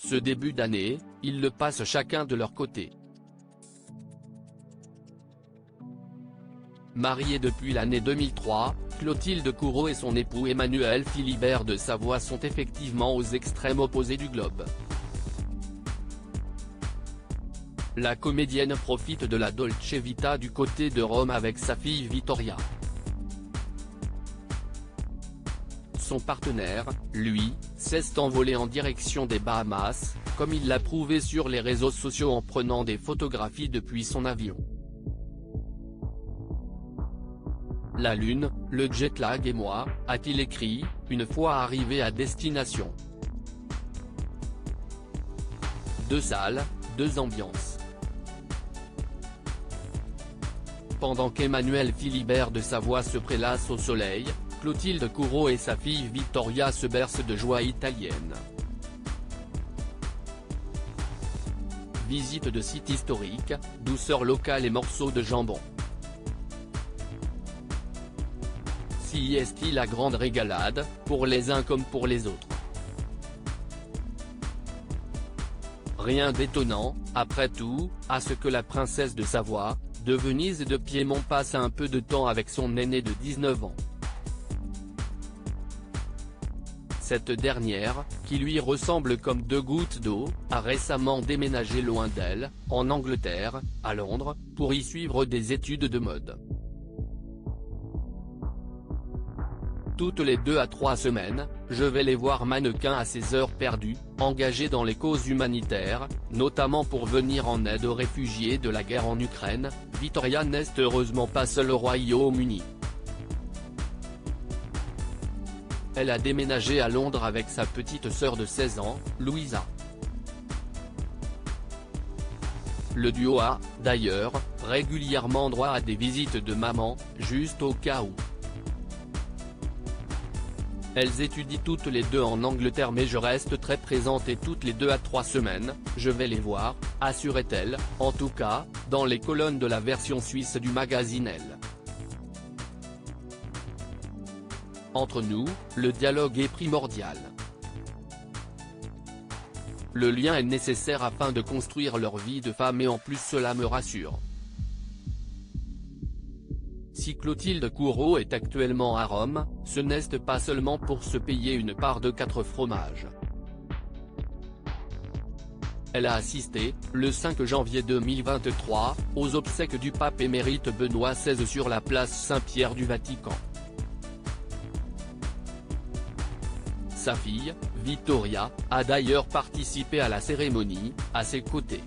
Ce début d'année, ils le passent chacun de leur côté. Mariée depuis l'année 2003, Clotilde Courreau et son époux Emmanuel Philibert de Savoie sont effectivement aux extrêmes opposés du globe. La comédienne profite de la Dolce Vita du côté de Rome avec sa fille Vittoria. Son partenaire, lui, s'est envolé en direction des Bahamas, comme il l'a prouvé sur les réseaux sociaux en prenant des photographies depuis son avion. La lune, le jet-lag et moi, a-t-il écrit, une fois arrivé à destination. Deux salles, deux ambiances. Pendant qu'Emmanuel Philibert de Savoie se prélasse au soleil, Clotilde Courreau et sa fille Vittoria se bercent de joie italienne. Visite de sites historiques, douceur locale et morceaux de jambon. Si est-il la grande régalade, pour les uns comme pour les autres. Rien d'étonnant, après tout, à ce que la princesse de Savoie, de Venise et de Piémont passe un peu de temps avec son aîné de 19 ans. Cette dernière, qui lui ressemble comme deux gouttes d'eau, a récemment déménagé loin d'elle, en Angleterre, à Londres, pour y suivre des études de mode. Toutes les 2 à 3 semaines, je vais les voir mannequins à ces heures perdues, engagés dans les causes humanitaires, notamment pour venir en aide aux réfugiés de la guerre en Ukraine. Vittoria n'est heureusement pas seule au Royaume-Uni. Elle a déménagé à Londres avec sa petite sœur de 16 ans, Louisa. Le duo a, d'ailleurs, régulièrement droit à des visites de maman, juste au cas où. Elles étudient toutes les deux en Angleterre mais je reste très présente et toutes les 2 à 3 semaines, je vais les voir, assurait-elle, en tout cas, dans les colonnes de la version suisse du magazine Elle. Entre nous, le dialogue est primordial. Le lien est nécessaire afin de construire leur vie de femme et en plus cela me rassure. Si Clotilde Courreau est actuellement à Rome, ce n'est pas seulement pour se payer une part de 4 fromages. Elle a assisté, le 5 janvier 2023, aux obsèques du pape émérite Benoît XVI sur la place Saint-Pierre du Vatican. Sa fille, Vittoria, a d'ailleurs participé à la cérémonie, à ses côtés.